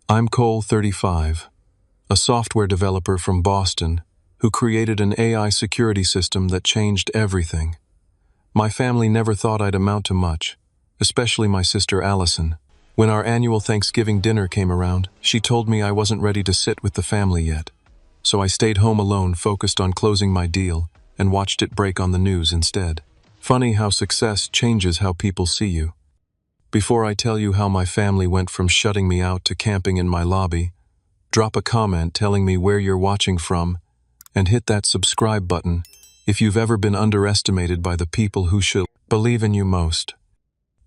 I'm Cole, 35, a software developer from Boston who created an AI security system that changed everything. My family never thought I'd amount to much, especially my sister Allison. When our annual Thanksgiving dinner came around, she told me I wasn't ready to sit with the family yet. So I stayed home alone, focused on closing my deal, and watched it break on the news instead. Funny how success changes how people see you. Before I tell you how my family went from shutting me out to camping in my lobby, drop a comment telling me where you're watching from, and hit that subscribe button if you've ever been underestimated by the people who should believe in you most.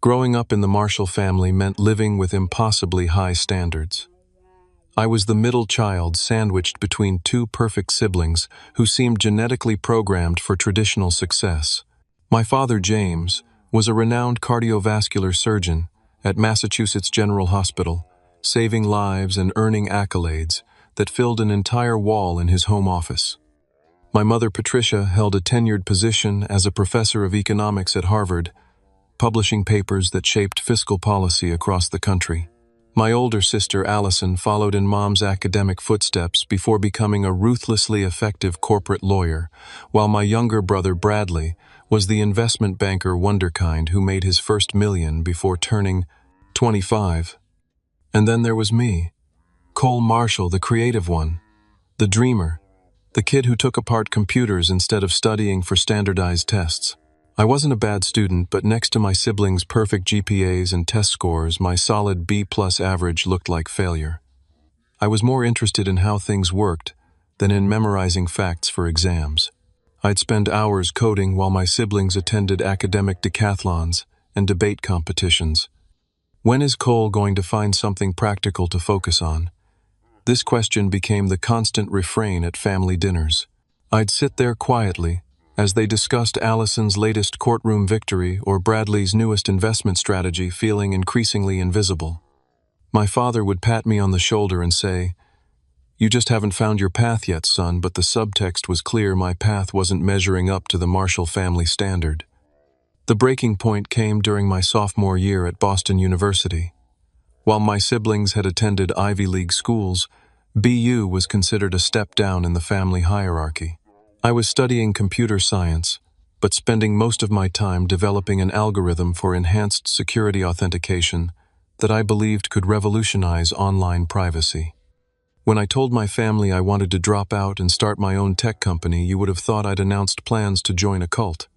Growing up in the Marshall family meant living with impossibly high standards. I was the middle child sandwiched between two perfect siblings who seemed genetically programmed for traditional success. My father, James, was a renowned cardiovascular surgeon at Massachusetts General Hospital, saving lives and earning accolades that filled an entire wall in his home office. My mother, Patricia, held a tenured position as a professor of economics at Harvard, publishing papers that shaped fiscal policy across the country. My older sister, Allison, followed in Mom's academic footsteps before becoming a ruthlessly effective corporate lawyer, while my younger brother, Bradley, was the investment banker wunderkind who made his first million before turning 25. And then there was me, Cole Marshall, the creative one, the dreamer, the kid who took apart computers instead of studying for standardized tests. I wasn't a bad student, but next to my siblings' perfect GPAs and test scores, my solid B+ average looked like failure. I was more interested in how things worked than in memorizing facts for exams. I'd spend hours coding while my siblings attended academic decathlons and debate competitions. When is Cole going to find something practical to focus on? This question became the constant refrain at family dinners. I'd sit there quietly as they discussed Allison's latest courtroom victory or Bradley's newest investment strategy, feeling increasingly invisible. My father would pat me on the shoulder and say, "You just haven't found your path yet, son," but the subtext was clear: my path wasn't measuring up to the Marshall family standard. The breaking point came during my sophomore year at Boston University. While my siblings had attended Ivy League schools, BU was considered a step down in the family hierarchy. I was studying computer science, but spending most of my time developing an algorithm for enhanced security authentication that I believed could revolutionize online privacy. When I told my family I wanted to drop out and start my own tech company, you would have thought I'd announced plans to join a cult.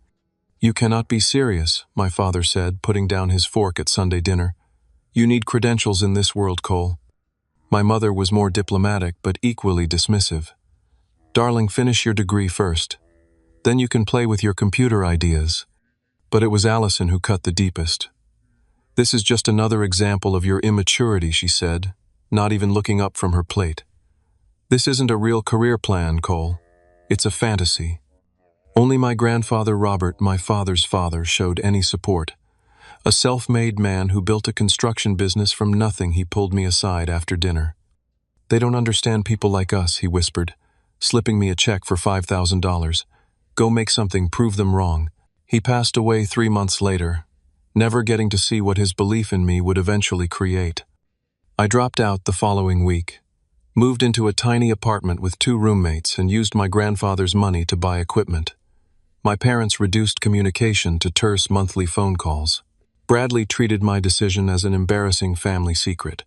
"You cannot be serious," my father said, putting down his fork at Sunday dinner. "You need credentials in this world, Cole." My mother was more diplomatic but equally dismissive. "Darling, finish your degree first. Then you can play with your computer ideas." But it was Allison who cut the deepest. "This is just another example of your immaturity," she said, not even looking up from her plate. "This isn't a real career plan, Cole. It's a fantasy." Only my grandfather Robert, my father's father, showed any support. A self-made man who built a construction business from nothing, he pulled me aside after dinner. "They don't understand people like us," he whispered, slipping me a check for $5,000. "Go make something, prove them wrong." He passed away 3 months later, never getting to see what his belief in me would eventually create. I dropped out the following week, moved into a tiny apartment with 2 roommates, and used my grandfather's money to buy equipment. My parents reduced communication to terse monthly phone calls. Bradley treated my decision as an embarrassing family secret,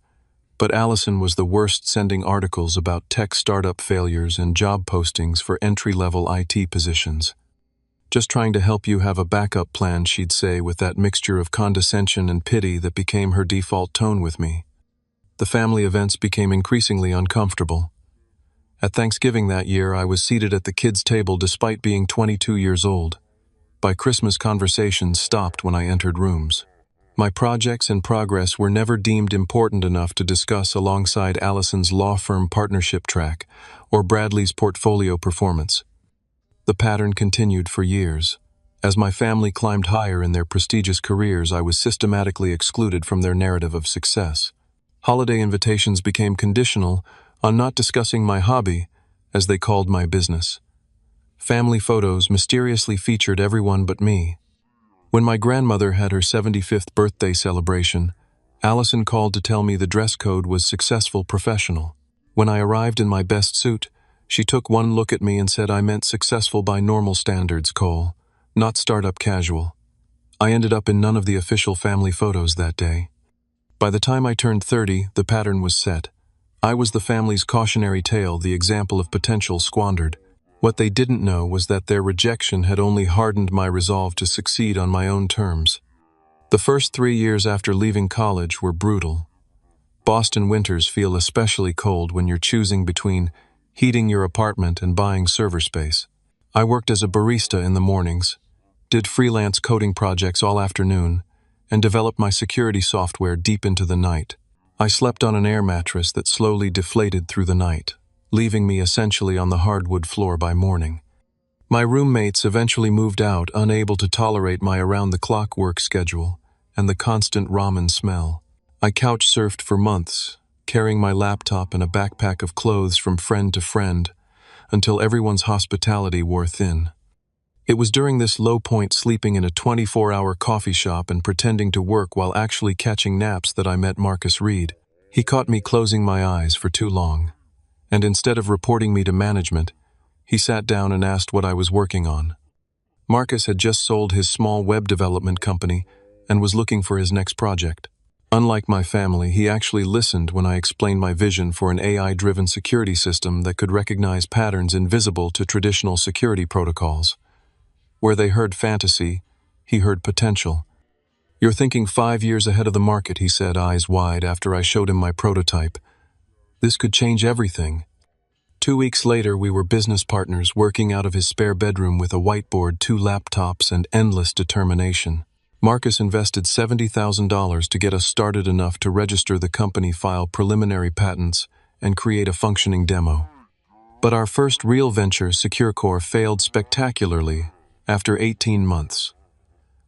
but Allison was the worst, sending articles about tech startup failures and job postings for entry-level IT positions. "Just trying to help you have a backup plan," she'd say, with that mixture of condescension and pity that became her default tone with me. The family events became increasingly uncomfortable. At Thanksgiving that year, I was seated at the kids' table despite being 22 years old. By Christmas, conversations stopped when I entered rooms. My projects and progress were never deemed important enough to discuss alongside Allison's law firm partnership track or Bradley's portfolio performance. The pattern continued for years. As my family climbed higher in their prestigious careers, I was systematically excluded from their narrative of success. Holiday invitations became conditional on not discussing my hobby, as they called my business. Family photos mysteriously featured everyone but me. When my grandmother had her 75th birthday celebration, Allison called to tell me the dress code was successful professional. When I arrived in my best suit, she took one look at me and said I meant successful by normal standards, Cole, not startup casual. I ended up in none of the official family photos that day. By the time I turned 30, the pattern was set. I was the family's cautionary tale, the example of potential squandered. What they didn't know was that their rejection had only hardened my resolve to succeed on my own terms. The first 3 years after leaving college were brutal. Boston winters feel especially cold when you're choosing between heating your apartment and buying server space. I worked as a barista in the mornings, did freelance coding projects all afternoon, and developed my security software deep into the night. I slept on an air mattress that slowly deflated through the night, leaving me essentially on the hardwood floor by morning. My roommates eventually moved out, unable to tolerate my around-the-clock work schedule and the constant ramen smell. I couch-surfed for months, carrying my laptop and a backpack of clothes from friend to friend, until everyone's hospitality wore thin. It was during this low point, sleeping in a 24-hour coffee shop and pretending to work while actually catching naps, that I met Marcus Reed. He caught me closing my eyes for too long, and instead of reporting me to management, he sat down and asked what I was working on. Marcus had just sold his small web development company and was looking for his next project. Unlike my family, he actually listened when I explained my vision for an AI-driven security system that could recognize patterns invisible to traditional security protocols. Where they heard fantasy, he heard potential. "You're thinking 5 years ahead of the market," he said, eyes wide, after I showed him my prototype. "This could change everything." 2 weeks later, we were business partners, working out of his spare bedroom with a whiteboard, 2 laptops, and endless determination. Marcus invested $70,000 to get us started enough to register the company, file preliminary patents, and create a functioning demo. But our first real venture, SecureCore, failed spectacularly after 18 months.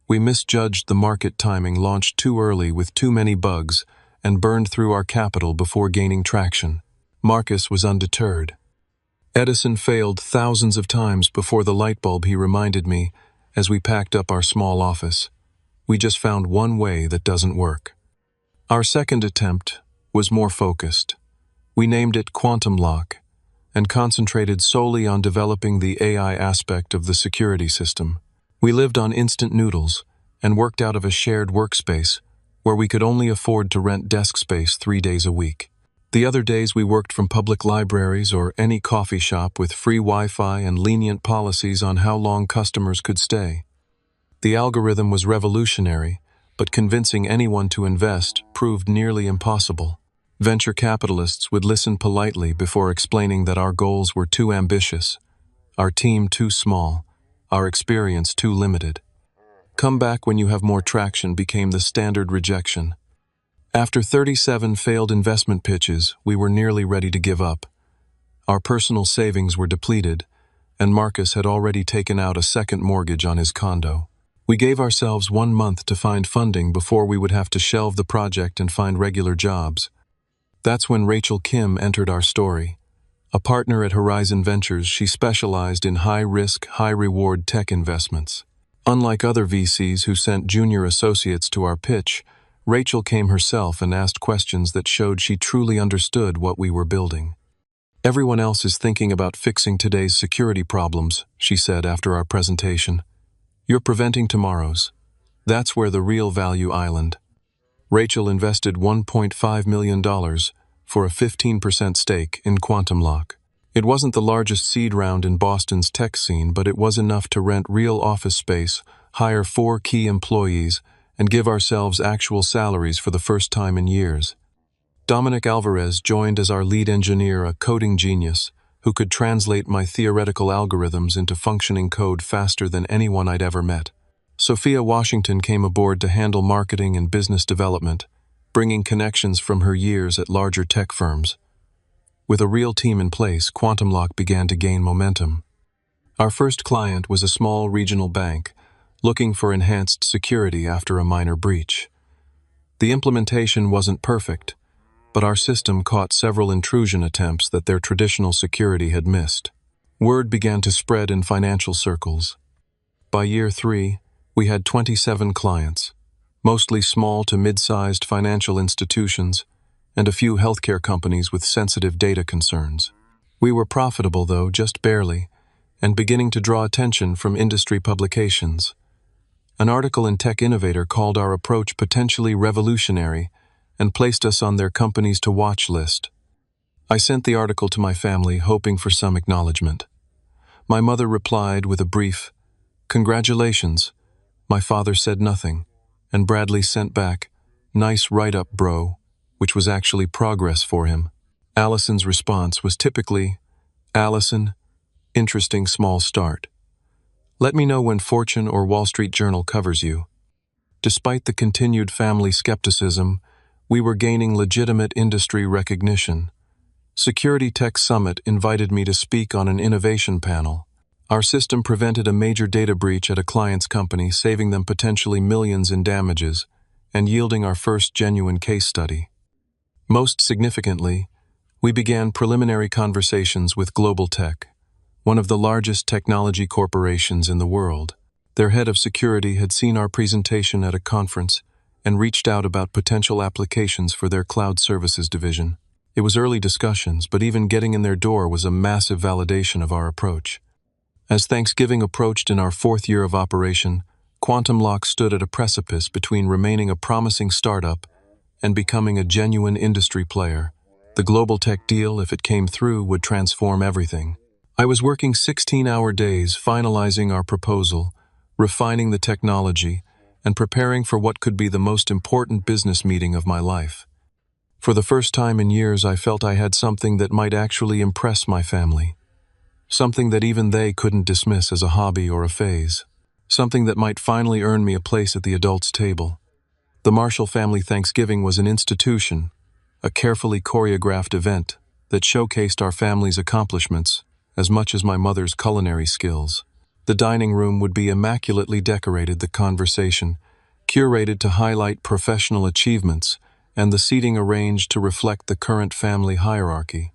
We misjudged the market timing, launched too early with too many bugs, and burned through our capital before gaining traction. Marcus was undeterred. "Edison failed thousands of times before the light bulb," he reminded me as we packed up our small office. "We just found one way that doesn't work." Our second attempt was more focused. We named it Quantum Lock and concentrated solely on developing the AI aspect of the security system. We lived on instant noodles and worked out of a shared workspace where we could only afford to rent desk space 3 days a week. The other days we worked from public libraries or any coffee shop with free Wi-Fi and lenient policies on how long customers could stay. The algorithm was revolutionary, but convincing anyone to invest proved nearly impossible. Venture capitalists would listen politely before explaining that our goals were too ambitious, our team too small, our experience too limited. "Come back when you have more traction" became the standard rejection. After 37 failed investment pitches, we were nearly ready to give up. Our personal savings were depleted, and Marcus had already taken out a second mortgage on his condo. We gave ourselves 1 month to find funding before we would have to shelve the project and find regular jobs. That's when Rachel Kim entered our story. A partner at Horizon Ventures, she specialized in high-risk, high-reward tech investments. Unlike other VCs who sent junior associates to our pitch, Rachel came herself and asked questions that showed she truly understood what we were building. "Everyone else is thinking about fixing today's security problems," she said after our presentation. "You're preventing tomorrow's. That's where the real value island." Rachel invested $1.5 million for a 15% stake in Quantum Lock. It wasn't the largest seed round in Boston's tech scene, but it was enough to rent real office space, hire 4 key employees, and give ourselves actual salaries for the first time in years. Dominic Alvarez joined as our lead engineer, a coding genius who could translate my theoretical algorithms into functioning code faster than anyone I'd ever met. Sophia Washington came aboard to handle marketing and business development, bringing connections from her years at larger tech firms. With a real team in place, Quantum Lock began to gain momentum. Our first client was a small regional bank, looking for enhanced security after a minor breach. The implementation wasn't perfect, but our system caught several intrusion attempts that their traditional security had missed. Word began to spread in financial circles. By year 3, we had 27 clients, mostly small to mid-sized financial institutions, and a few healthcare companies with sensitive data concerns. We were profitable, though, just barely, and beginning to draw attention from industry publications. An article in Tech Innovator called our approach potentially revolutionary and placed us on their companies to watch list. I sent the article to my family, hoping for some acknowledgement. My mother replied with a brief, "Congratulations." My father said nothing, and Bradley sent back, "Nice write-up, bro," which was actually progress for him. Allison's response was typically, "Allison, interesting small start. Let me know when Fortune or Wall Street Journal covers you." Despite the continued family skepticism, we were gaining legitimate industry recognition. Security Tech Summit invited me to speak on an innovation panel. Our system prevented a major data breach at a client's company, saving them potentially millions in damages, and yielding our first genuine case study. Most significantly, we began preliminary conversations with Global Tech, one of the largest technology corporations in the world. Their head of security had seen our presentation at a conference and reached out about potential applications for their cloud services division. It was early discussions, but even getting in their door was a massive validation of our approach. As Thanksgiving approached in our 4th year of operation, Quantum Lock stood at a precipice between remaining a promising startup and becoming a genuine industry player. The Global Tech deal, if it came through, would transform everything. I was working 16-hour days finalizing our proposal, refining the technology, and preparing for what could be the most important business meeting of my life. For the first time in years, I felt I had something that might actually impress my family. Something that even they couldn't dismiss as a hobby or a phase. Something that might finally earn me a place at the adults' table. The Marshall family Thanksgiving was an institution, a carefully choreographed event that showcased our family's accomplishments as much as my mother's culinary skills. The dining room would be immaculately decorated, the conversation curated to highlight professional achievements, and the seating arranged to reflect the current family hierarchy.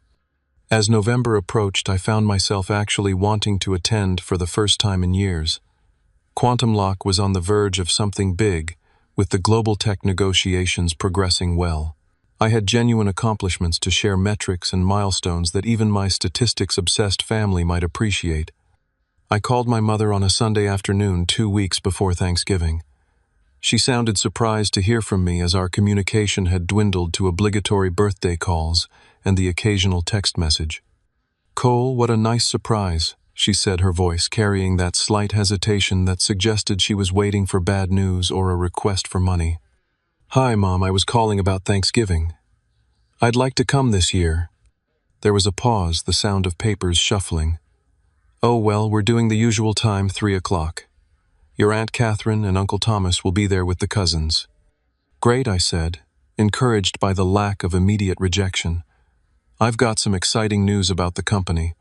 As November approached, I found myself actually wanting to attend for the first time in years. Quantum Lock was on the verge of something big, with the Global Tech negotiations progressing well. I had genuine accomplishments to share, metrics and milestones that even my statistics-obsessed family might appreciate. I called my mother on a Sunday afternoon 2 weeks before Thanksgiving. She sounded surprised to hear from me, as our communication had dwindled to obligatory birthday calls and the occasional text message. "Cole, what a nice surprise," she said, her voice carrying that slight hesitation that suggested she was waiting for bad news or a request for money. "Hi, Mom, I was calling about Thanksgiving. I'd like to come this year." There was a pause, the sound of papers shuffling. "Oh, well, we're doing the usual time, 3 o'clock. Your Aunt Catherine and Uncle Thomas will be there with the cousins." "Great," I said, encouraged by the lack of immediate rejection. "I've got some exciting news about the company.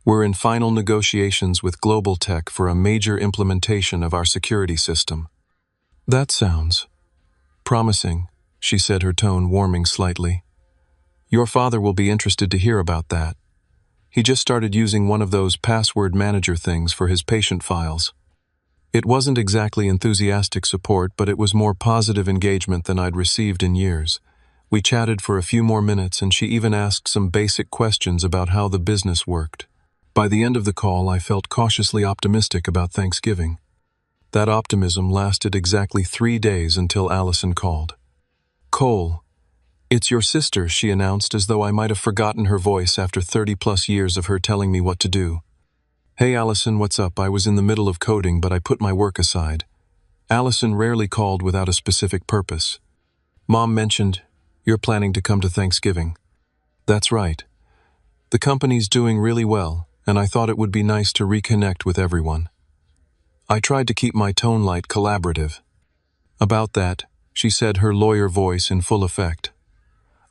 We're in final negotiations with Global Tech for a major implementation of our security system." "That sounds promising," she said, her tone warming slightly. "Your father will be interested to hear about that. He just started using one of those password manager things for his patient files." It wasn't exactly enthusiastic support, but it was more positive engagement than I'd received in years. We chatted for a few more minutes, and she even asked some basic questions about how the business worked. By the end of the call, I felt cautiously optimistic about Thanksgiving. That optimism lasted exactly 3 days until Allison called. "Cole, it's your sister," she announced, as though I might have forgotten her voice after 30-plus years of her telling me what to do. "Hey, Allison, what's up? I was in the middle of coding, but I put my work aside." Allison rarely called without a specific purpose. "Mom mentioned you're planning to come to Thanksgiving." "That's right. The company's doing really well, and I thought it would be nice to reconnect with everyone." I tried to keep my tone light, collaborative. "About that," she said, her lawyer voice in full effect,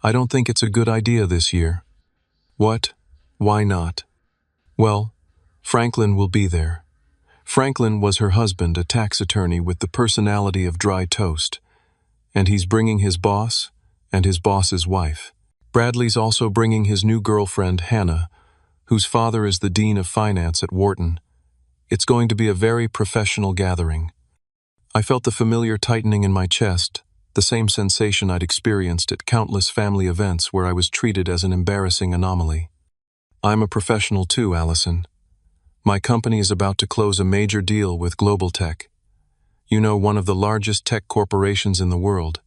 "I don't think it's a good idea this year." "What? Why not?" "Well, Franklin will be there." Franklin was her husband, a tax attorney with the personality of dry toast. And he's bringing his boss and his boss's wife. Bradley's also bringing his new girlfriend, Hannah, whose father is the dean of finance at Wharton. It's going to be a very professional gathering. I felt the familiar tightening in my chest, the same sensation I'd experienced at countless family events where I was treated as an embarrassing anomaly. I'm a professional too, Allison. My company is about to close a major deal with Global Tech. You know, one of the largest tech corporations in the world.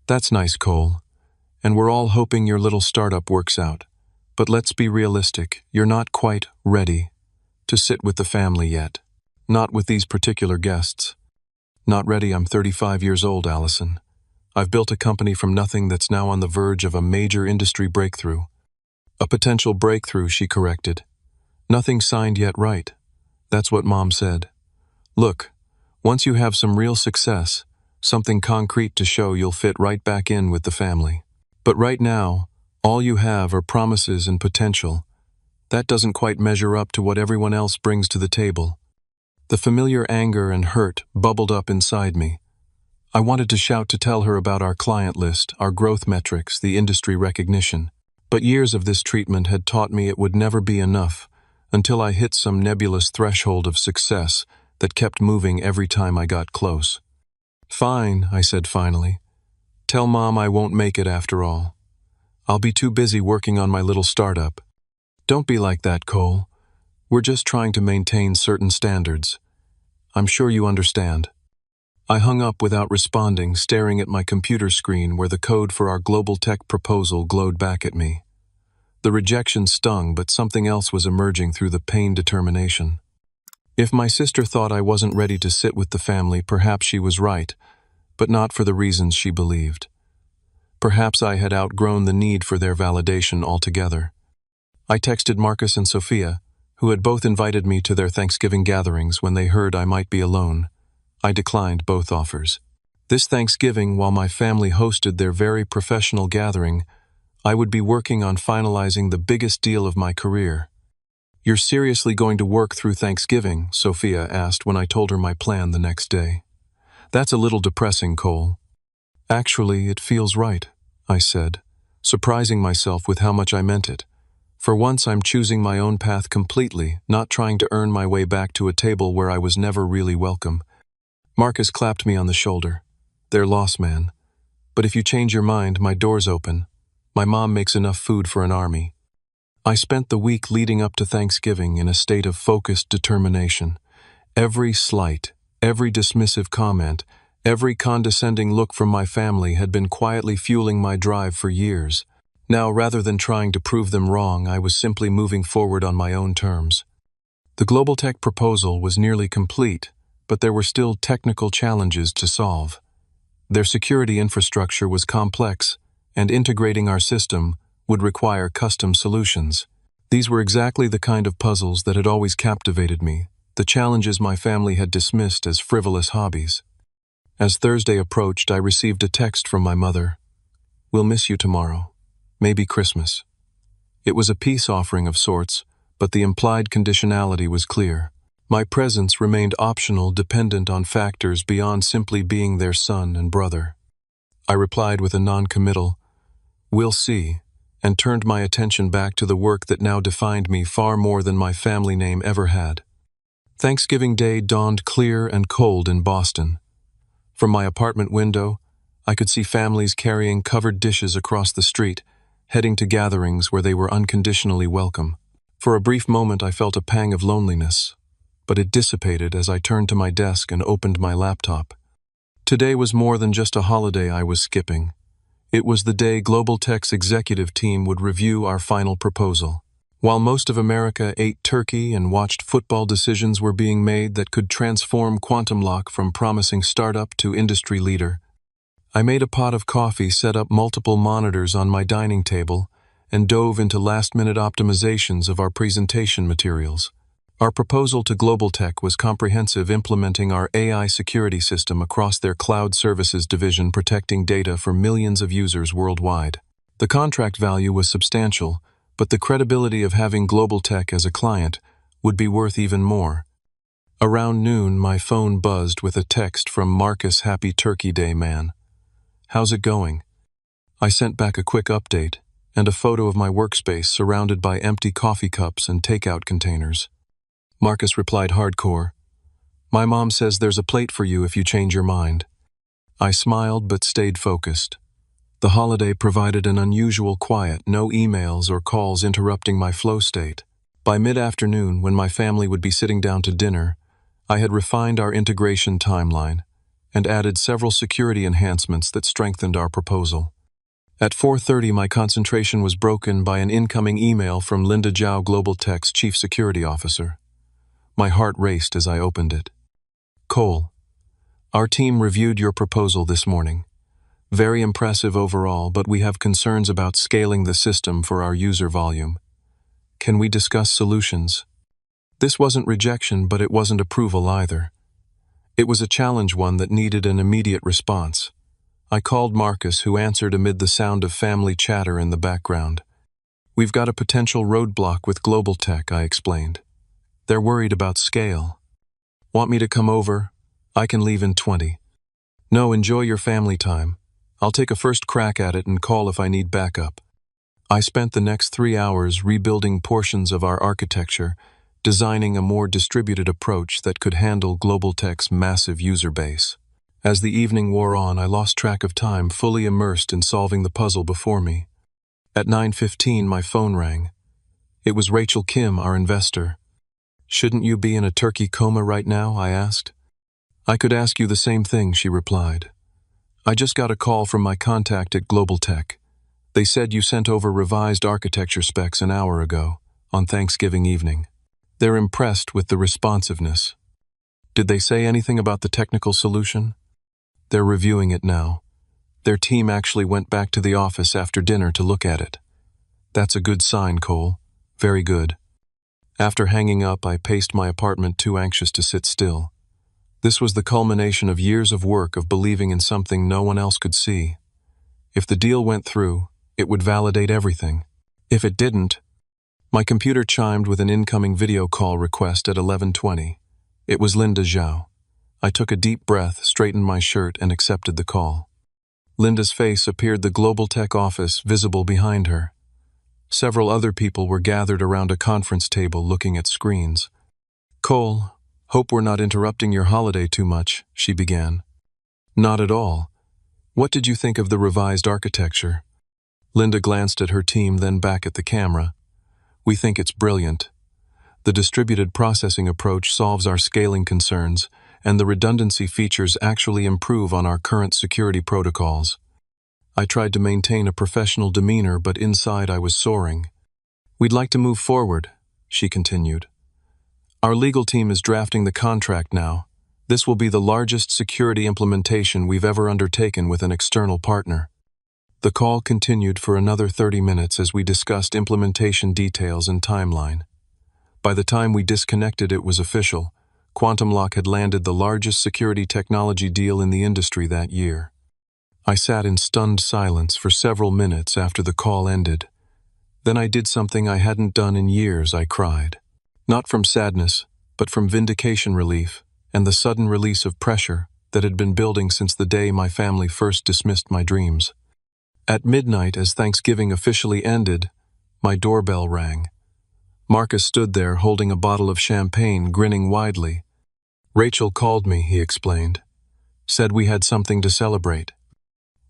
That's nice, Cole. And we're all hoping your little startup works out. But let's be realistic, you're not quite ready to sit with the family yet. Not with these particular guests. Not ready. I'm 35 years old, Allison. I've built a company from nothing that's now on the verge of a major industry breakthrough. A potential breakthrough, she corrected. Nothing signed yet, right? That's what Mom said. Look, once you have some real success, something concrete to show, you'll fit right back in with the family. But right now, all you have are promises and potential. That doesn't quite measure up to what everyone else brings to the table. The familiar anger and hurt bubbled up inside me. I wanted to shout to tell her about our client list, our growth metrics, the industry recognition. But years of this treatment had taught me it would never be enough, until I hit some nebulous threshold of success that kept moving every time I got close. Fine, I said finally. Tell Mom I won't make it after all. I'll be too busy working on my little startup. Don't be like that, Cole. We're just trying to maintain certain standards. I'm sure you understand. I hung up without responding, staring at my computer screen where the code for our Global Tech proposal glowed back at me. The rejection stung, but something else was emerging through the pain determination. If my sister thought I wasn't ready to sit with the family, perhaps she was right, but not for the reasons she believed. Perhaps I had outgrown the need for their validation altogether. I texted Marcus and Sophia, who had both invited me to their Thanksgiving gatherings when they heard I might be alone. I declined both offers. This Thanksgiving, while my family hosted their very professional gathering, I would be working on finalizing the biggest deal of my career. You're seriously going to work through Thanksgiving? Sophia asked when I told her my plan the next day. That's a little depressing, Cole. Actually, it feels right, I said, surprising myself with how much I meant it. For once, I'm choosing my own path completely, not trying to earn my way back to a table where I was never really welcome. Marcus clapped me on the shoulder. Their loss, man. But if you change your mind, my door's open. My mom makes enough food for an army. I spent the week leading up to Thanksgiving in a state of focused determination. Every slight, every dismissive comment, every condescending look from my family had been quietly fueling my drive for years. Now, rather than trying to prove them wrong, I was simply moving forward on my own terms. The Global Tech proposal was nearly complete, but there were still technical challenges to solve. Their security infrastructure was complex, and integrating our system would require custom solutions. These were exactly the kind of puzzles that had always captivated me, the challenges my family had dismissed as frivolous hobbies. As Thursday approached, I received a text from my mother. "We'll miss you tomorrow. Maybe Christmas." It was a peace offering of sorts, but the implied conditionality was clear. My presence remained optional, dependent on factors beyond simply being their son and brother. I replied with a non-committal, "We'll see," and turned my attention back to the work that now defined me far more than my family name ever had. Thanksgiving Day dawned clear and cold in Boston. From my apartment window, I could see families carrying covered dishes across the street, heading to gatherings where they were unconditionally welcome. For a brief moment I felt a pang of loneliness, but it dissipated as I turned to my desk and opened my laptop. Today was more than just a holiday I was skipping. It was the day Global Tech's executive team would review our final proposal. While most of America ate turkey and watched football, decisions were being made that could transform Quantum Lock from promising startup to industry leader. I made a pot of coffee, set up multiple monitors on my dining table, and dove into last-minute optimizations of our presentation materials. Our proposal to Global Tech was comprehensive, implementing our AI security system across their cloud services division, protecting data for millions of users worldwide. The contract value was substantial, but the credibility of having Global Tech as a client would be worth even more. Around noon, my phone buzzed with a text from Marcus. "Happy Turkey Day, man. How's it going?" I sent back a quick update and a photo of my workspace surrounded by empty coffee cups and takeout containers. Marcus replied hardcore, My mom says there's a plate for you if you change your mind. I smiled but stayed focused. The holiday provided an unusual quiet, no emails or calls interrupting my flow state. By mid-afternoon, when my family would be sitting down to dinner, I had refined our integration timeline and added several security enhancements that strengthened our proposal. At 4:30, my concentration was broken by an incoming email from Linda Zhao, Global Tech's Chief Security Officer. My heart raced as I opened it. Cole, our team reviewed your proposal this morning. Very impressive overall, but we have concerns about scaling the system for our user volume. Can we discuss solutions? This wasn't rejection, but it wasn't approval either. It was a challenge one that needed an immediate response. I called Marcus, who answered amid the sound of family chatter in the background. We've got a potential roadblock with Global Tech, I explained. They're worried about scale. Want me to come over? I can leave in 20. No, enjoy your family time. I'll take a first crack at it and call if I need backup. I spent the next 3 hours rebuilding portions of our architecture, designing a more distributed approach that could handle Global Tech's massive user base. As the evening wore on, I lost track of time, fully immersed in solving the puzzle before me. At 9:15, my phone rang. It was Rachel Kim, our investor. Shouldn't you be in a turkey coma right now? I asked. I could ask you the same thing, she replied. I just got a call from my contact at Global Tech. They said you sent over revised architecture specs an hour ago, on Thanksgiving evening. They're impressed with the responsiveness. Did they say anything about the technical solution? They're reviewing it now. Their team actually went back to the office after dinner to look at it. That's a good sign, Cole. Very good. After hanging up, I paced my apartment, too anxious to sit still. This was the culmination of years of work of believing in something no one else could see. If the deal went through, it would validate everything. If it didn't, my computer chimed with an incoming video call request at 11:20. It was Linda Zhao. I took a deep breath, straightened my shirt, and accepted the call. Linda's face appeared the Global Tech office visible behind her. Several other people were gathered around a conference table looking at screens. Cole, hope we're not interrupting your holiday too much, she began. Not at all. What did you think of the revised architecture? Linda glanced at her team, then back at the camera. We think it's brilliant. The distributed processing approach solves our scaling concerns, and the redundancy features actually improve on our current security protocols. I tried to maintain a professional demeanor, but inside I was soaring. We'd like to move forward, she continued. Our legal team is drafting the contract now. This will be the largest security implementation we've ever undertaken with an external partner. The call continued for another 30 minutes as we discussed implementation details and timeline. By the time we disconnected, it was official. Quantum Lock had landed the largest security technology deal in the industry that year. I sat in stunned silence for several minutes after the call ended. Then I did something I hadn't done in years. I cried. Not from sadness, but from vindication relief and the sudden release of pressure that had been building since the day my family first dismissed my dreams. At midnight, as Thanksgiving officially ended, my doorbell rang. Marcus stood there holding a bottle of champagne, grinning widely. Rachel called me, he explained. Said we had something to celebrate.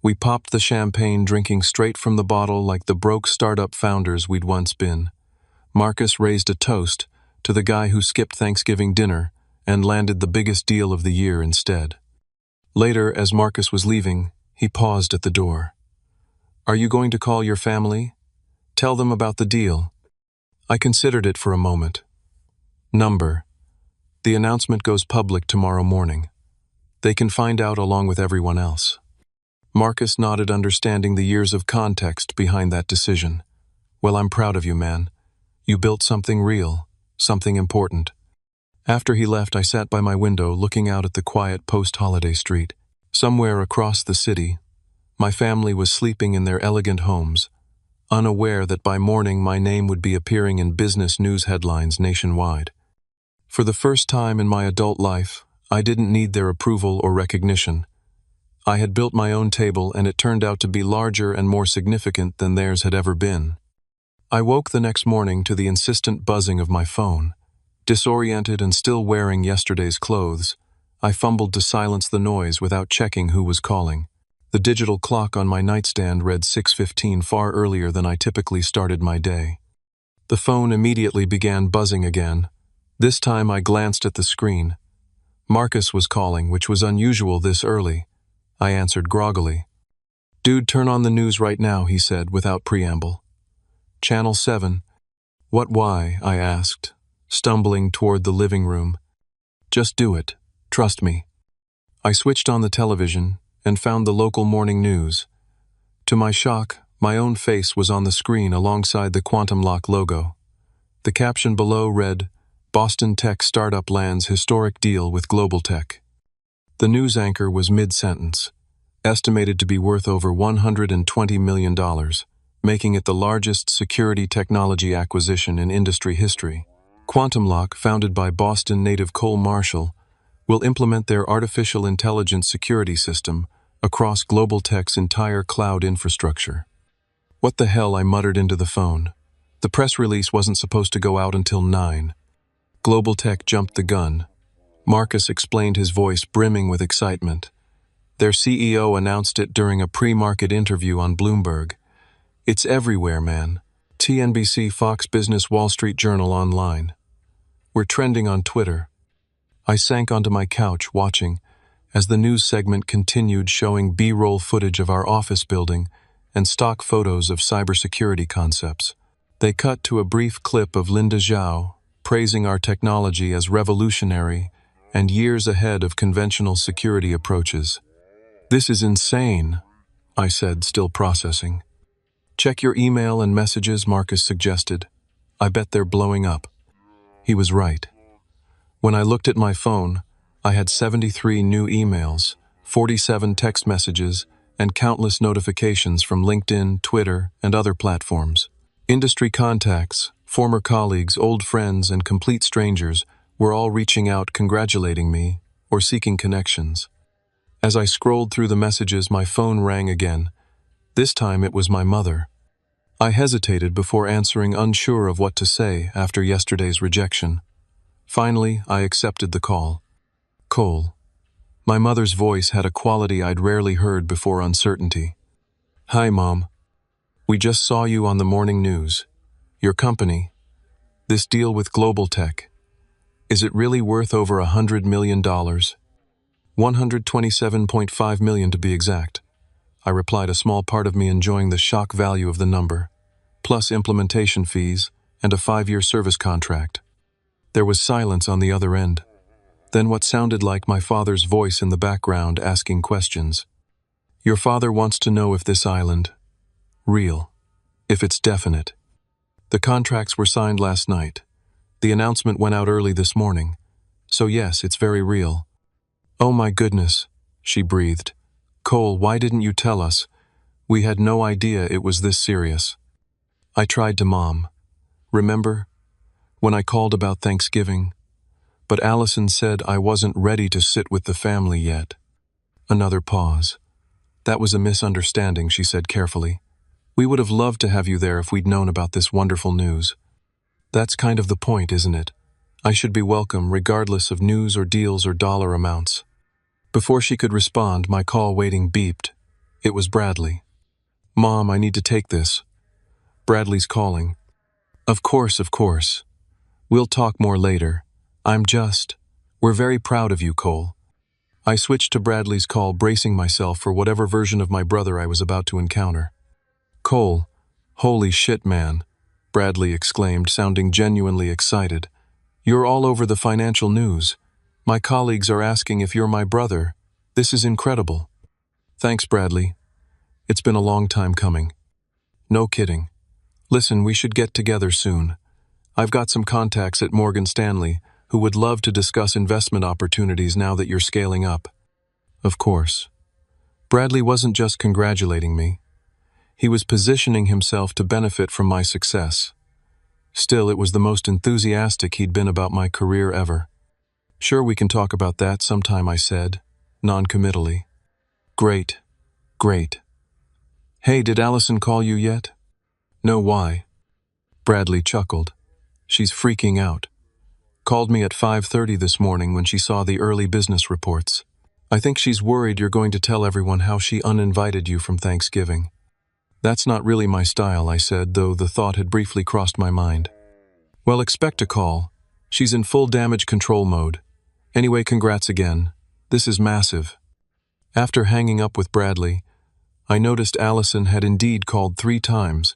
We popped the champagne, drinking straight from the bottle like the broke startup founders we'd once been. Marcus raised a toast to the guy who skipped Thanksgiving dinner and landed the biggest deal of the year instead. Later, as Marcus was leaving, he paused at the door. Are you going to call your family? Tell them about the deal. I considered it for a moment. Number. The announcement goes public tomorrow morning. They can find out along with everyone else. Marcus nodded, understanding the years of context behind that decision. Well, I'm proud of you, man. You built something real, something important. After he left, I sat by my window looking out at the quiet post-holiday street. Somewhere across the city, my family was sleeping in their elegant homes, unaware that by morning my name would be appearing in business news headlines nationwide. For the first time in my adult life, I didn't need their approval or recognition. I had built my own table, and it turned out to be larger and more significant than theirs had ever been. I woke the next morning to the insistent buzzing of my phone. Disoriented and still wearing yesterday's clothes, I fumbled to silence the noise without checking who was calling. The digital clock on my nightstand read 6:15 far earlier than I typically started my day. The phone immediately began buzzing again. This time I glanced at the screen. Marcus was calling, which was unusual this early. I answered groggily. "Dude, turn on the news right now," he said without preamble. "Channel 7. "What, why?" I asked, stumbling toward the living room. "Just do it. Trust me." I switched on the television and found the local morning news. To my shock, my own face was on the screen alongside the Quantum Lock logo. The caption below read, "Boston Tech Startup Lands Historic Deal with Global Tech." The news anchor was mid-sentence, estimated to be worth over $120 million, making it the largest security technology acquisition in industry history. Quantum Lock, founded by Boston native Cole Marshall, will implement their artificial intelligence security system across Global Tech's entire cloud infrastructure. "What the hell?" I muttered into the phone. The press release wasn't supposed to go out until 9. Global Tech jumped the gun. Marcus explained, his voice brimming with excitement. Their CEO announced it during a pre-market interview on Bloomberg. "It's everywhere, man. TNBC, Fox Business, Wall Street Journal, online. We're trending on Twitter." I sank onto my couch watching as the news segment continued, showing B-roll footage of our office building and stock photos of cybersecurity concepts. They cut to a brief clip of Linda Zhao praising our technology as revolutionary and years ahead of conventional security approaches. "This is insane," I said, still processing. "Check your email and messages," Marcus suggested. "I bet they're blowing up." He was right. When I looked at my phone, I had 73 new emails, 47 text messages, and countless notifications from LinkedIn, Twitter, and other platforms. Industry contacts, former colleagues, old friends, and complete strangers were all reaching out, congratulating me, or seeking connections. As I scrolled through the messages, my phone rang again. This time it was my mother. I hesitated before answering, unsure of what to say after yesterday's rejection. Finally, I accepted the call. "Cole." My mother's voice had a quality I'd rarely heard before: uncertainty. "Hi, Mom. We just saw you on the morning news. Your company, this deal with Global Tech. Is it really worth over $100 million? $127.5 million to be exact," I replied, a small part of me enjoying the shock value of the number, plus implementation fees and a 5-year service contract. There was silence on the other end. Then what sounded like my father's voice in the background asking questions. "Your father wants to know if this island, real, if it's definite." The contracts were signed last night. The announcement went out early this morning. So yes, it's very real. "Oh my goodness," she breathed. "Cole, why didn't you tell us? We had no idea it was this serious." I tried to, Mom. "Remember when I called about Thanksgiving? But Allison said I wasn't ready to sit with the family yet." Another pause. "That was a misunderstanding," she said carefully. "We would have loved to have you there if we'd known about this wonderful news. That's kind of the point, isn't it? I should be welcome regardless of news or deals or dollar amounts." Before she could respond, my call waiting beeped. It was Bradley. "Mom, I need to take this. Bradley's calling." Of course. We'll talk more later. We're very proud of you, Cole." I switched to Bradley's call, bracing myself for whatever version of my brother I was about to encounter. "Cole, holy shit, man," Bradley exclaimed, sounding genuinely excited. "You're all over the financial news. My colleagues are asking if you're my brother. This is incredible." "Thanks, Bradley. It's been a long time coming." "No kidding. Listen, we should get together soon. I've got some contacts at Morgan Stanley who would love to discuss investment opportunities now that you're scaling up." Of course. Bradley wasn't just congratulating me. He was positioning himself to benefit from my success. Still, it was the most enthusiastic he'd been about my career ever. "Sure, we can talk about that sometime," I said, non-committally. Great. "Hey, did Allison call you yet?" "No, why?" Bradley chuckled. "She's freaking out. Called me at 5:30 this morning when she saw the early business reports. I think she's worried you're going to tell everyone how she uninvited you from Thanksgiving. That's not really my style, I said, though the thought had briefly crossed my mind. Well, expect a call. She's in full damage control mode. Anyway, congrats again. This is massive. After hanging up with Bradley, I noticed Allison had indeed called 3 times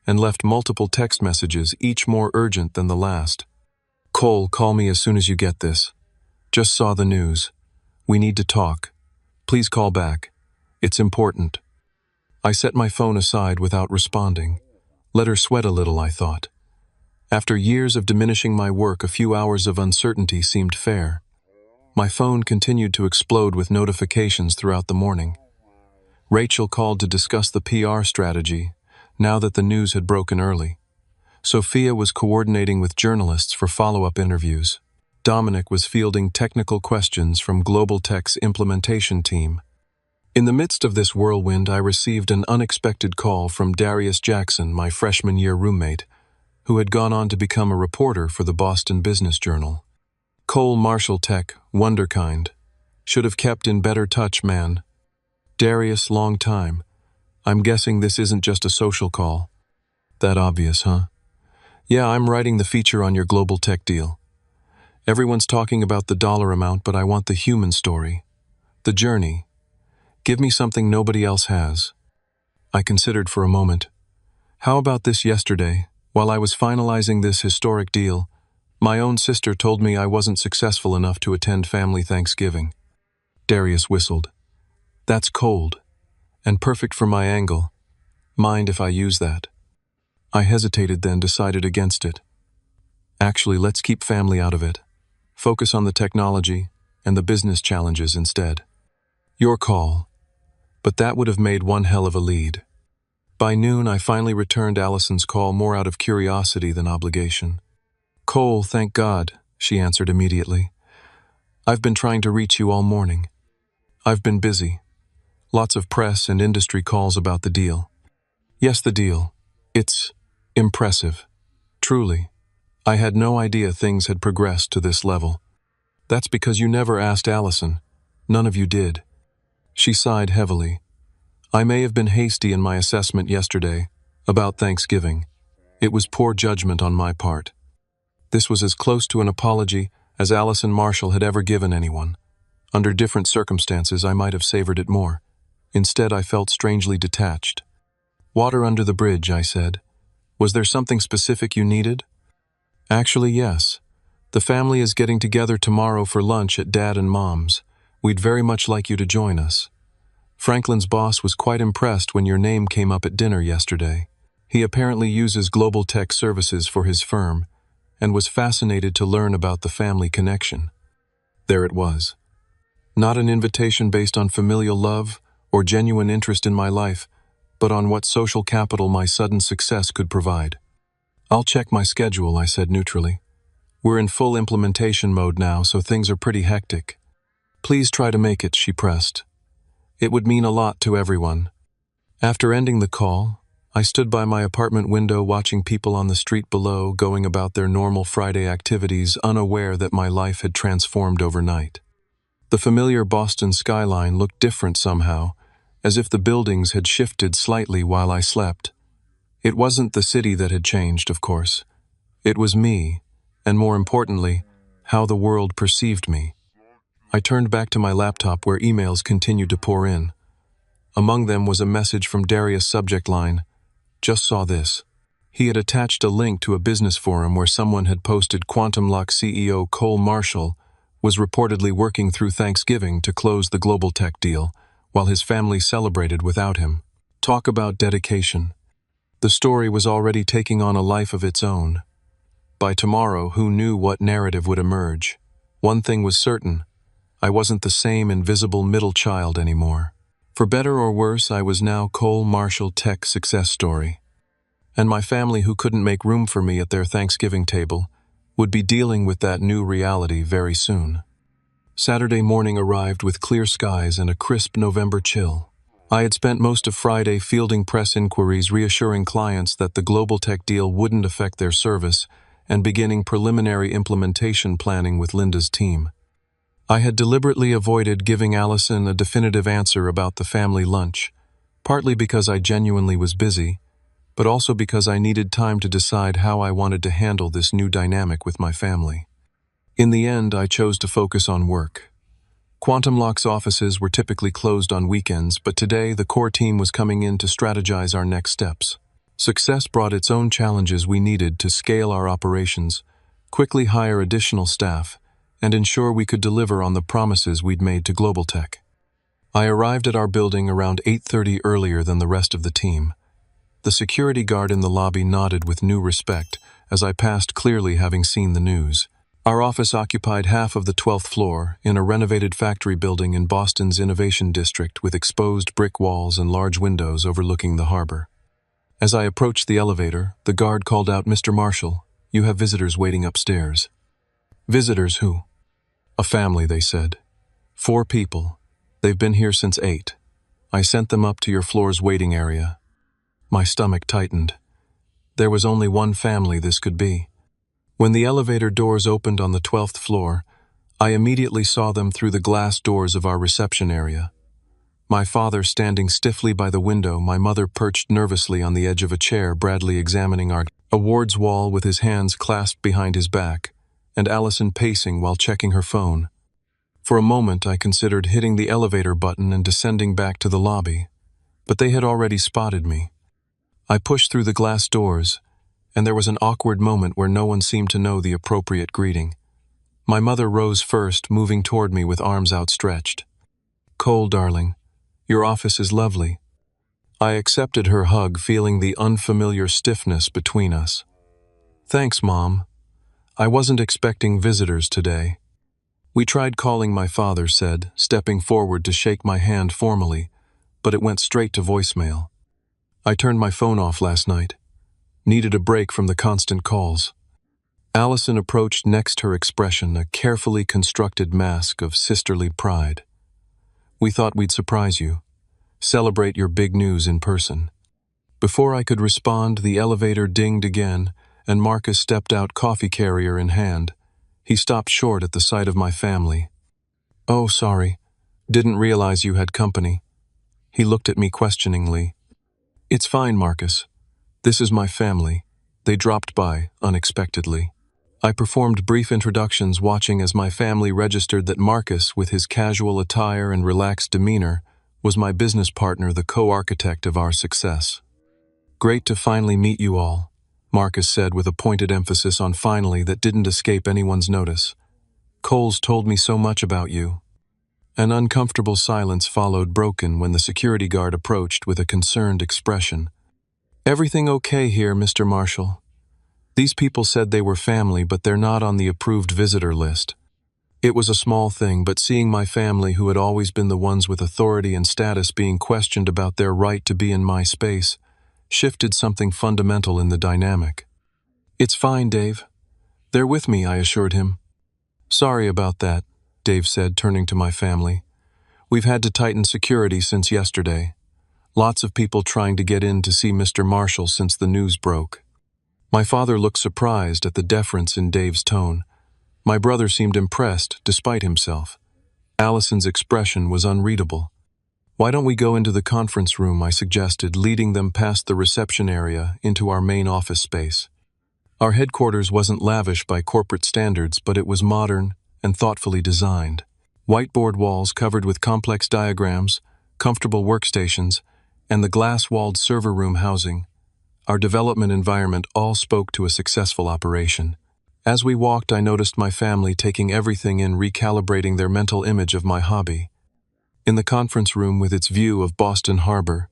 and left multiple text messages, each more urgent than the last. Cole, call me as soon as you get this. Just saw the news. We need to talk. Please call back. It's important. I set my phone aside without responding. Let her sweat a little, I thought. After years of diminishing my work, a few hours of uncertainty seemed fair. My phone continued to explode with notifications throughout the morning. Rachel called to discuss the PR strategy, now that the news had broken early. Sophia was coordinating with journalists for follow-up interviews. Dominic was fielding technical questions from Global Tech's implementation team. In the midst of this whirlwind, I received an unexpected call from Darius Jackson, my freshman year roommate, who had gone on to become a reporter for the Boston Business Journal. Cole, Marshall Tech, wonderkind. Should have kept in better touch, man. Darius, long time. I'm guessing this isn't just a social call. That obvious, huh? Yeah, I'm writing the feature on your Global Tech deal. Everyone's talking about the dollar amount, but I want the human story. The journey. Give me something nobody else has. I considered for a moment. How about this yesterday, while I was finalizing this historic deal, my own sister told me I wasn't successful enough to attend family Thanksgiving. Darius whistled. That's cold, and perfect for my angle. Mind if I use that? I hesitated, then decided against it. Actually, let's keep family out of it. Focus on the technology and the business challenges instead. Your call. But that would have made one hell of a lead. By noon, I finally returned Allison's call more out of curiosity than obligation. Cole, thank God, she answered immediately. I've been trying to reach you all morning. I've been busy. Lots of press and industry calls about the deal. Yes, the deal. It's impressive. Truly. I had no idea things had progressed to this level. That's because you never asked Allison. None of you did. She sighed heavily. I may have been hasty in my assessment yesterday about Thanksgiving. It was poor judgment on my part. This was as close to an apology as Allison Marshall had ever given anyone. Under different circumstances, I might have savored it more. Instead, I felt strangely detached. Water under the bridge, I said. Was there something specific you needed? Actually, yes. The family is getting together tomorrow for lunch at Dad and Mom's. We'd very much like you to join us. Franklin's boss was quite impressed when your name came up at dinner yesterday. He apparently uses Global Tech services for his firm and was fascinated to learn about the family connection. There it was. Not an invitation based on familial love or genuine interest in my life, but on what social capital my sudden success could provide. I'll check my schedule, I said neutrally. We're in full implementation mode now, so things are pretty hectic. Please try to make it, she pressed. It would mean a lot to everyone. After ending the call, I stood by my apartment window watching people on the street below going about their normal Friday activities, unaware that my life had transformed overnight. The familiar Boston skyline looked different somehow, as if the buildings had shifted slightly while I slept. It wasn't the city that had changed, of course. It was me, and more importantly, how the world perceived me. I turned back to my laptop where emails continued to pour in. Among them was a message from Darius' subject line, "Just saw this." He had attached a link to a business forum where someone had posted Quantum Lock CEO Cole Marshall was reportedly working through Thanksgiving to close the Global Tech deal, while his family celebrated without him. Talk about dedication. The story was already taking on a life of its own. By tomorrow, who knew what narrative would emerge? One thing was certain. I wasn't the same invisible middle child anymore. For better or worse, I was now Cole Marshall Tech success story. And my family, who couldn't make room for me at their Thanksgiving table, would be dealing with that new reality very soon. Saturday morning arrived with clear skies and a crisp November chill. I had spent most of Friday fielding press inquiries, reassuring clients that the Global Tech deal wouldn't affect their service and beginning preliminary implementation planning with Linda's team. I had deliberately avoided giving Allison a definitive answer about the family lunch, partly because I genuinely was busy, but also because I needed time to decide how I wanted to handle this new dynamic with my family. In the end, I chose to focus on work. Quantum Lock's offices were typically closed on weekends, but today the core team was coming in to strategize our next steps. Success brought its own challenges. We needed to scale our operations, quickly hire additional staff, and ensure we could deliver on the promises we'd made to Global Tech. I arrived at our building around 8:30 earlier than the rest of the team. The security guard in the lobby nodded with new respect as I passed, clearly having seen the news. Our office occupied half of the 12th floor in a renovated factory building in Boston's Innovation District with exposed brick walls and large windows overlooking the harbor. As I approached the elevator, the guard called out, "Mr. Marshall, you have visitors waiting upstairs." "Visitors who?" "A family," they said. "4 people. They've been here since 8. I sent them up to your floor's waiting area." My stomach tightened. There was only one family this could be. When the elevator doors opened on the 12th floor, I immediately saw them through the glass doors of our reception area. My father standing stiffly by the window, my mother perched nervously on the edge of a chair, Bradley examining our awards wall with his hands clasped behind his back, and Allison pacing while checking her phone. For a moment, I considered hitting the elevator button and descending back to the lobby, but they had already spotted me. I pushed through the glass doors, and there was an awkward moment where no one seemed to know the appropriate greeting. My mother rose first, moving toward me with arms outstretched. "Cole, darling, your office is lovely." I accepted her hug, feeling the unfamiliar stiffness between us. "Thanks, Mom. I wasn't expecting visitors today." "We tried calling," my father said, stepping forward to shake my hand formally, but it went straight to voicemail. "I turned my phone off last night. Needed a break from the constant calls." Allison approached next, her expression a carefully constructed mask of sisterly pride. "We thought we'd surprise you. Celebrate your big news in person." Before I could respond, the elevator dinged again, and Marcus stepped out, coffee carrier in hand. He stopped short at the sight of my family. "Oh, sorry. Didn't realize you had company." He looked at me questioningly. "It's fine, Marcus. This is my family. They dropped by unexpectedly." I performed brief introductions, watching as my family registered that Marcus, with his casual attire and relaxed demeanor, was my business partner, the co-architect of our success. "Great to finally meet you all," Marcus said with a pointed emphasis on finally that didn't escape anyone's notice. "Cole's told me so much about you." An uncomfortable silence followed, broken when the security guard approached with a concerned expression. "Everything okay here, Mr. Marshall? These people said they were family, but they're not on the approved visitor list." It was a small thing, but seeing my family, who had always been the ones with authority and status, being questioned about their right to be in my space, shifted something fundamental in the dynamic. "It's fine, Dave. They're with me," I assured him. "Sorry about that," Dave said, turning to my family. "We've had to tighten security since yesterday. Lots of people trying to get in to see Mr. Marshall since the news broke." My father looked surprised at the deference in Dave's tone. My brother seemed impressed, despite himself. Allison's expression was unreadable. "Why don't we go into the conference room?" I suggested, leading them past the reception area into our main office space. Our headquarters wasn't lavish by corporate standards, but it was modern and thoughtfully designed. Whiteboard walls covered with complex diagrams, comfortable workstations, and the glass-walled server room housing. Our development environment all spoke to a successful operation. As we walked, I noticed my family taking everything in, recalibrating their mental image of my hobby. In the conference room with its view of Boston Harbor,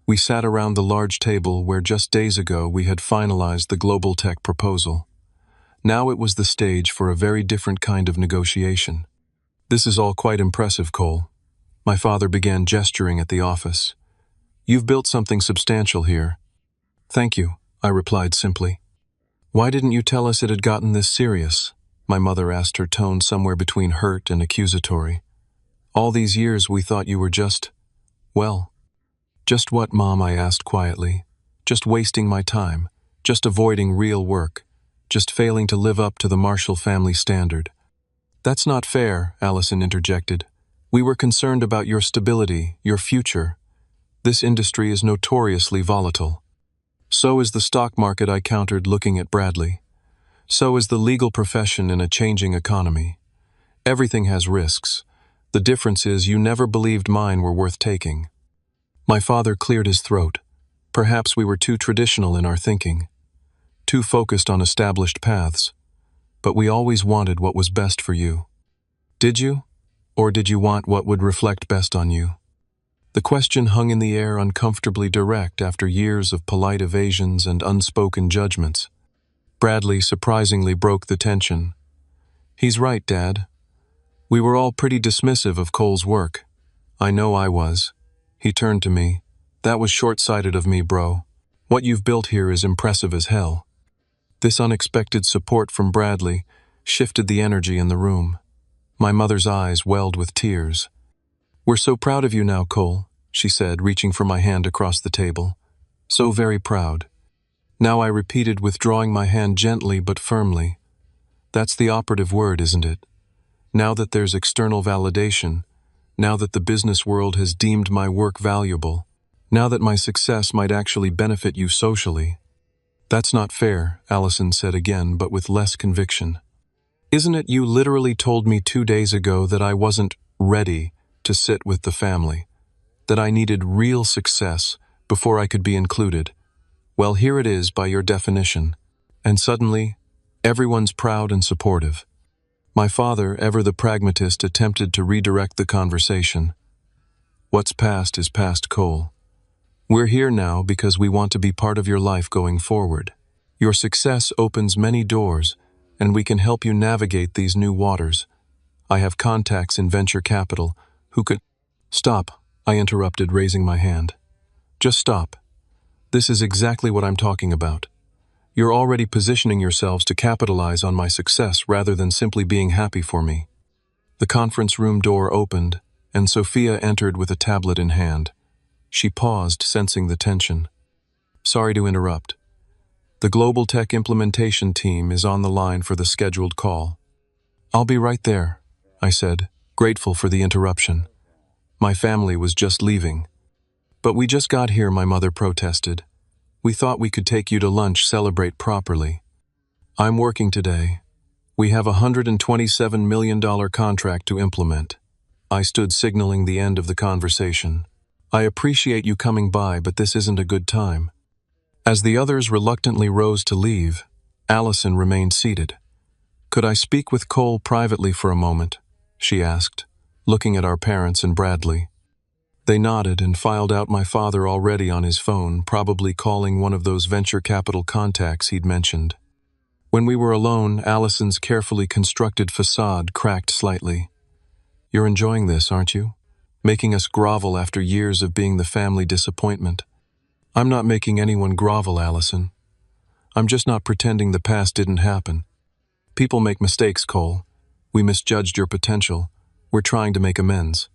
we sat around the large table where just days ago we had finalized the Global Tech proposal. Now it was the stage for a very different kind of negotiation. "This is all quite impressive, Cole." My father began gesturing at the office. "You've built something substantial here." "Thank you," I replied simply. "Why didn't you tell us it had gotten this serious?" my mother asked, her tone somewhere between hurt and accusatory. "All these years we thought you were just, well." "Just what, Mom?" I asked quietly. "Just wasting my time, just avoiding real work. just failing to live up to the Marshall family standard. That's not fair, Allison interjected. We were concerned about your stability, your future. This industry is notoriously volatile. So is the stock market, I countered, looking at Bradley. So is the legal profession in a changing economy. Everything has risks. The difference is you never believed mine were worth taking. My father cleared his throat. Perhaps we were too traditional in our thinking, too focused on established paths. But we always wanted what was best for you. Did you? Or did you want what would reflect best on you? The question hung in the air, uncomfortably direct after years of polite evasions and unspoken judgments. Bradley surprisingly broke the tension. He's right, Dad. We were all pretty dismissive of Cole's work. I know I was. He turned to me. That was short-sighted of me, bro. What you've built here is impressive as hell. This unexpected support from Bradley shifted the energy in the room. My mother's eyes welled with tears. We're so proud of you now, Cole, she said, reaching for my hand across the table. So very proud. Now I repeated, withdrawing my hand gently but firmly. That's the operative word, isn't it? Now that there's external validation, now that the business world has deemed my work valuable, now that my success might actually benefit you socially. That's not fair, Allison said again, but with less conviction. Isn't it you literally told me 2 days ago that I wasn't ready to sit with the family, that I needed real success before I could be included? Well, here it is by your definition. And suddenly, everyone's proud and supportive. My father, ever the pragmatist, attempted to redirect the conversation. What's past is past, Cole. We're here now because we want to be part of your life going forward. Your success opens many doors, and we can help you navigate these new waters. I have contacts in venture capital who could— Stop, I interrupted, raising my hand. Just stop. This is exactly what I'm talking about. You're already positioning yourselves to capitalize on my success rather than simply being happy for me. The conference room door opened, and Sophia entered with a tablet in hand. She paused, sensing the tension. Sorry to interrupt. The Global Tech Implementation team is on the line for the scheduled call. I'll be right there, I said, grateful for the interruption. My family was just leaving. But we just got here, my mother protested. We thought we could take you to lunch, celebrate properly. I'm working today. We have a $127 million contract to implement. I stood, signaling the end of the conversation. I appreciate you coming by, but this isn't a good time. As the others reluctantly rose to leave, Allison remained seated. Could I speak with Cole privately for a moment? She asked, looking at our parents and Bradley. They nodded and filed out, my father already on his phone, probably calling one of those venture capital contacts he'd mentioned. When we were alone, Allison's carefully constructed facade cracked slightly. You're enjoying this, aren't you? Making us grovel after years of being the family disappointment. I'm not making anyone grovel, Allison. I'm just not pretending the past didn't happen. People make mistakes, Cole. We misjudged your potential. We're trying to make amends.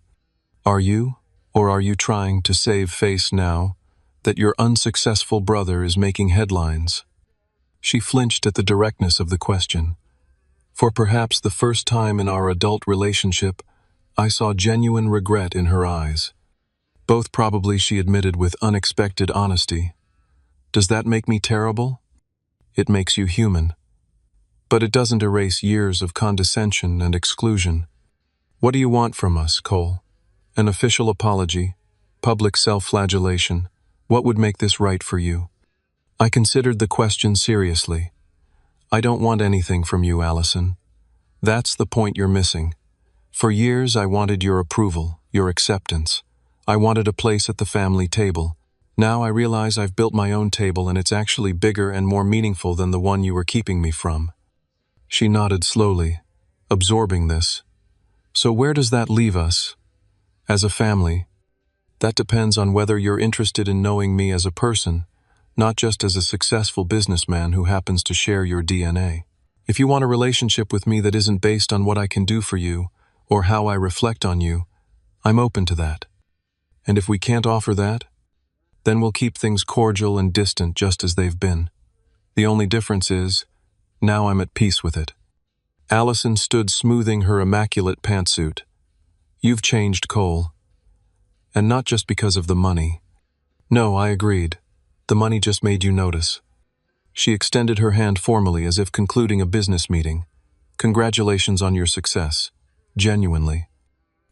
Are you? Or are you trying to save face now that your unsuccessful brother is making headlines? She flinched at the directness of the question. For perhaps the first time in our adult relationship, I saw genuine regret in her eyes. Both probably, she admitted with unexpected honesty. Does that make me terrible? It makes you human. But it doesn't erase years of condescension and exclusion. What do you want from us, Cole? An official apology? Public self-flagellation? What would make this right for you? I considered the question seriously. I don't want anything from you, Allison. That's the point you're missing. For years, I wanted your approval, your acceptance. I wanted a place at the family table. Now I realize I've built my own table, and it's actually bigger and more meaningful than the one you were keeping me from. She nodded slowly, absorbing this. So where does that leave us? As a family? That depends on whether you're interested in knowing me as a person, not just as a successful businessman who happens to share your DNA. If you want a relationship with me that isn't based on what I can do for you, or how I reflect on you, I'm open to that. And if we can't offer that, then we'll keep things cordial and distant just as they've been. The only difference is, Now I'm at peace with it. Allison stood smoothing her immaculate pantsuit. You've changed, Cole. And not just because of the money. No, I agreed. The money just made you notice. She extended her hand formally as if concluding a business meeting. Congratulations on your success. Genuinely.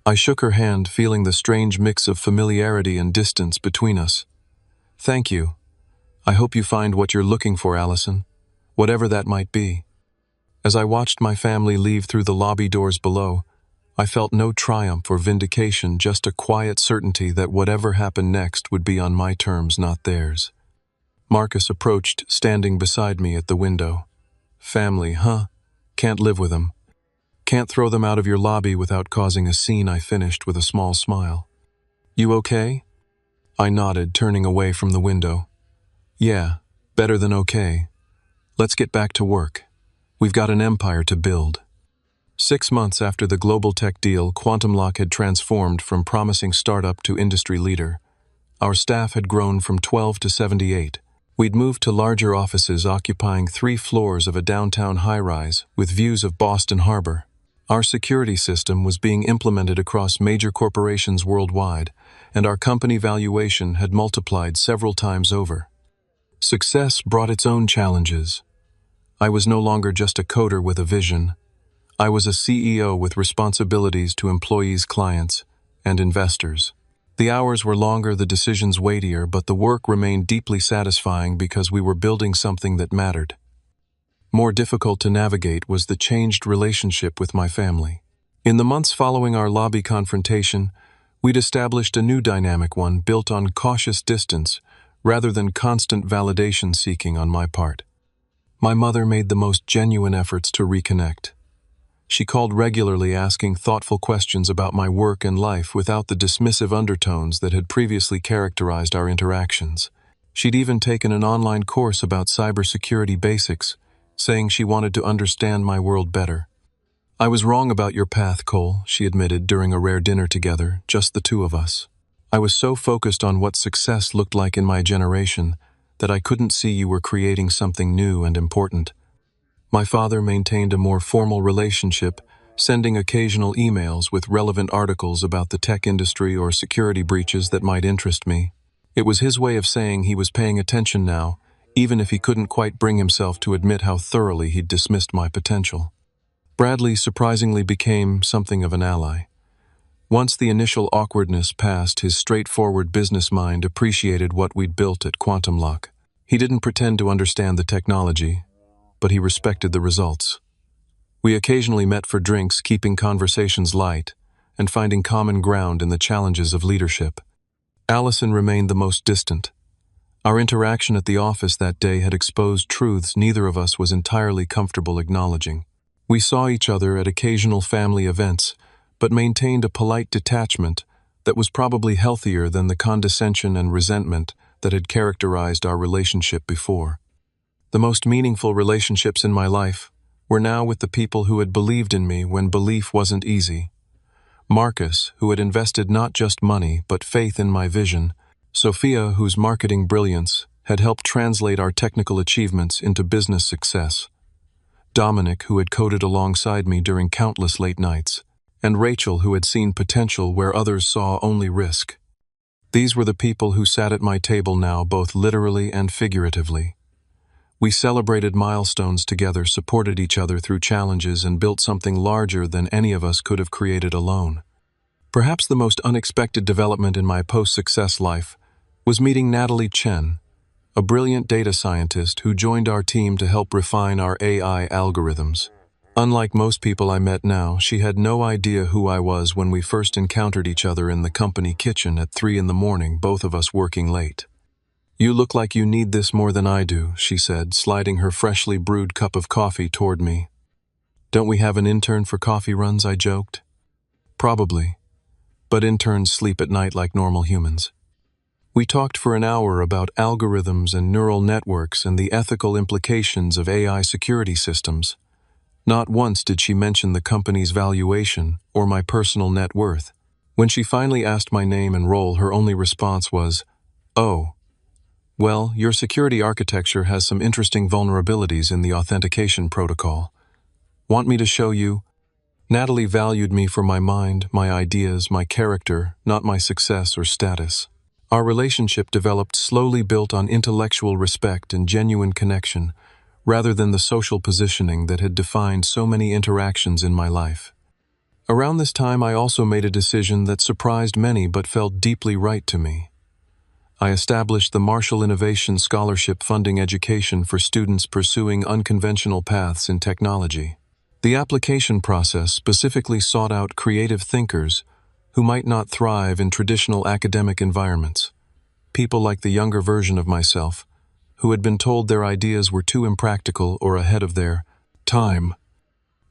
I shook her hand, feeling the strange mix of familiarity and distance between us. Thank you. I hope you find what you're looking for, Allison. Whatever that might be. As I watched my family leave through the lobby doors below, I felt no triumph or vindication, just a quiet certainty that whatever happened next would be on my terms, not theirs. Marcus approached, standing beside me at the window. Family, huh? Can't live with them. Can't throw them out of your lobby without causing a scene, I finished with a small smile. You okay? I nodded, turning away from the window. Yeah, better than okay. Let's get back to work. We've got an empire to build. 6 months after the global tech deal, Quantum Lock had transformed from promising startup to industry leader. Our staff had grown from 12 to 78. We'd moved to larger offices occupying 3 floors of a downtown high-rise with views of Boston Harbor. Our security system was being implemented across major corporations worldwide, and our company valuation had multiplied several times over. Success brought its own challenges. I was no longer just a coder with a vision. I was a CEO with responsibilities to employees, clients, and investors. The hours were longer, the decisions weightier, but the work remained deeply satisfying because we were building something that mattered. More difficult to navigate was the changed relationship with my family. In the months following our lobby confrontation, we'd established a new dynamic, one built on cautious distance rather than constant validation seeking on my part. My mother made the most genuine efforts to reconnect. She called regularly, asking thoughtful questions about my work and life without the dismissive undertones that had previously characterized our interactions. She'd even taken an online course about cybersecurity basics, saying she wanted to understand my world better. I was wrong about your path, Cole, she admitted during a rare dinner together, just the two of us. I was so focused on what success looked like in my generation that I couldn't see you were creating something new and important. My father maintained a more formal relationship, sending occasional emails with relevant articles about the tech industry or security breaches that might interest me. It was his way of saying he was paying attention now, even if he couldn't quite bring himself to admit how thoroughly he'd dismissed my potential. Bradley surprisingly became something of an ally. Once the initial awkwardness passed, his straightforward business mind appreciated what we'd built at Quantum Lock. He didn't pretend to understand the technology, but he respected the results. We occasionally met for drinks, keeping conversations light and finding common ground in the challenges of leadership. Allison remained the most distant. Our interaction at the office that day had exposed truths neither of us was entirely comfortable acknowledging. We saw each other at occasional family events, but maintained a polite detachment that was probably healthier than the condescension and resentment that had characterized our relationship before. The most meaningful relationships in my life were now with the people who had believed in me when belief wasn't easy. Marcus, who had invested not just money but faith in my vision. Sophia, whose marketing brilliance had helped translate our technical achievements into business success. Dominic, who had coded alongside me during countless late nights. And Rachel, who had seen potential where others saw only risk. These were the people who sat at my table now, both literally and figuratively. We celebrated milestones together, supported each other through challenges, and built something larger than any of us could have created alone. Perhaps the most unexpected development in my post-success life was meeting Natalie Chen, a brilliant data scientist who joined our team to help refine our AI algorithms. Unlike most people I met now, she had no idea who I was when we first encountered each other in the company kitchen at 3 a.m, both of us working late. You look like you need this more than I do, she said, sliding her freshly brewed cup of coffee toward me. Don't we have an intern for coffee runs, I joked. Probably, but interns sleep at night like normal humans. We talked for an hour about algorithms and neural networks and the ethical implications of AI security systems. Not once did she mention the company's valuation or my personal net worth. When she finally asked my name and role, her only response was, "Oh, Well, your security architecture has some interesting vulnerabilities in the authentication protocol. Want me to show you? Natalie valued me for my mind, my ideas, my character, not my success or status. Our relationship developed slowly, built on intellectual respect and genuine connection, rather than the social positioning that had defined so many interactions in my life. Around this time, I also made a decision that surprised many but felt deeply right to me. I established the Marshall Innovation Scholarship funding education for students pursuing unconventional paths in technology. The application process specifically sought out creative thinkers who might not thrive in traditional academic environments, people like the younger version of myself, who had been told their ideas were too impractical or ahead of their time.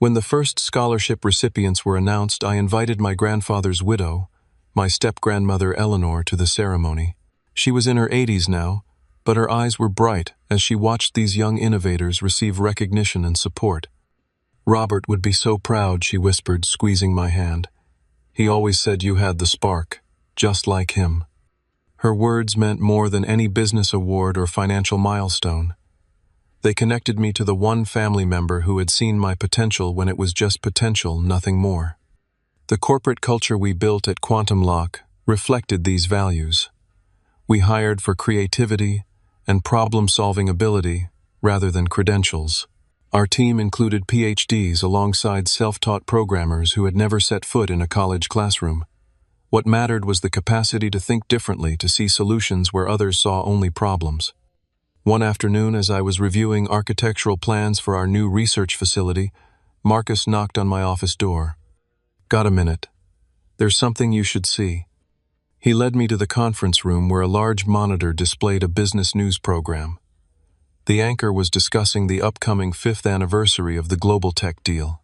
When the first scholarship recipients were announced, I invited my grandfather's widow, my step-grandmother Eleanor, to the ceremony. She was in her 80s now, but her eyes were bright as she watched these young innovators receive recognition and support. "Robert would be so proud," she whispered, squeezing my hand. "He always said you had the spark, just like him." Her words meant more than any business award or financial milestone. They connected me to the one family member who had seen my potential when it was just potential, nothing more. The corporate culture we built at Quantum Lock reflected these values. We hired for creativity and problem-solving ability rather than credentials. Our team included PhDs alongside self-taught programmers who had never set foot in a college classroom. What mattered was the capacity to think differently, to see solutions where others saw only problems. One afternoon, as I was reviewing architectural plans for our new research facility, Marcus knocked on my office door. "Got a minute? There's something you should see." He led me to the conference room where a large monitor displayed a business news program. The anchor was discussing the upcoming 5th anniversary of the global tech deal.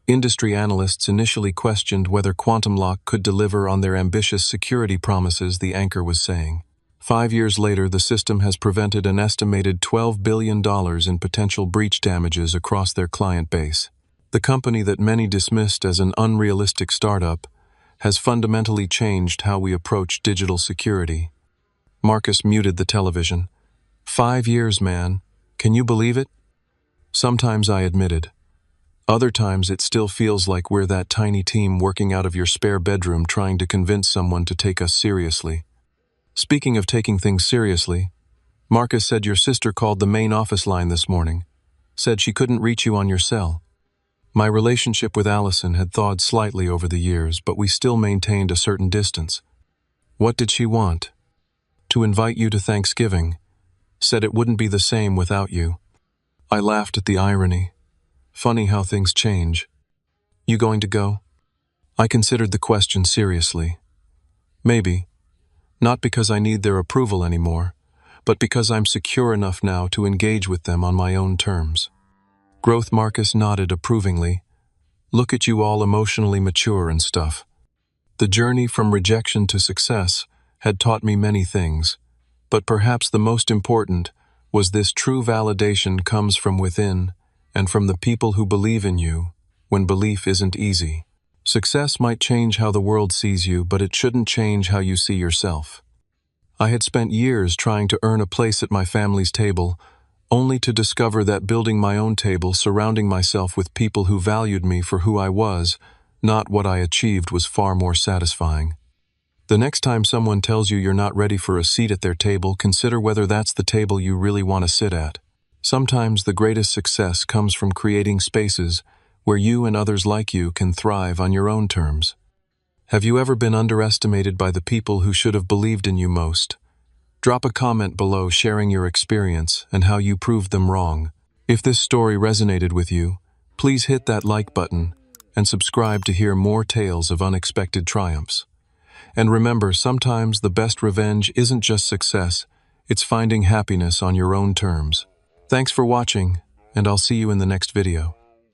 Industry analysts initially questioned whether Quantum Lock could deliver on their ambitious security promises, the anchor was saying. 5 years later, the system has prevented an estimated $12 billion in potential breach damages across their client base. The company that many dismissed as an unrealistic startup has fundamentally changed how we approach digital security. Marcus muted the television. 5 years, man. Can you believe it? Sometimes, I admitted. Other times it still feels like we're that tiny team working out of your spare bedroom trying to convince someone to take us seriously. Speaking of taking things seriously, Marcus said your sister called the main office line this morning, said she couldn't reach you on your cell. My relationship with Allison had thawed slightly over the years, but we still maintained a certain distance. What did she want? To invite you to Thanksgiving. Said it wouldn't be the same without you. I laughed at the irony. Funny how things change. You going to go? I considered the question seriously. Maybe. Not because I need their approval anymore, but because I'm secure enough now to engage with them on my own terms. Growth Marcus nodded approvingly. Look at you, all emotionally mature and stuff. The journey from rejection to success had taught me many things, but perhaps the most important was this: true validation comes from within and from the people who believe in you when belief isn't easy. Success might change how the world sees you, but it shouldn't change how you see yourself. I had spent years trying to earn a place at my family's table, only to discover that building my own table, surrounding myself with people who valued me for who I was, not what I achieved, was far more satisfying. The next time someone tells you you're not ready for a seat at their table, consider whether that's the table you really want to sit at. Sometimes the greatest success comes from creating spaces where you and others like you can thrive on your own terms. Have you ever been underestimated by the people who should have believed in you most? Drop a comment below sharing your experience and how you proved them wrong. If this story resonated with you, please hit that like button and subscribe to hear more tales of unexpected triumphs. And remember, sometimes the best revenge isn't just success, it's finding happiness on your own terms. Thanks for watching, and I'll see you in the next video.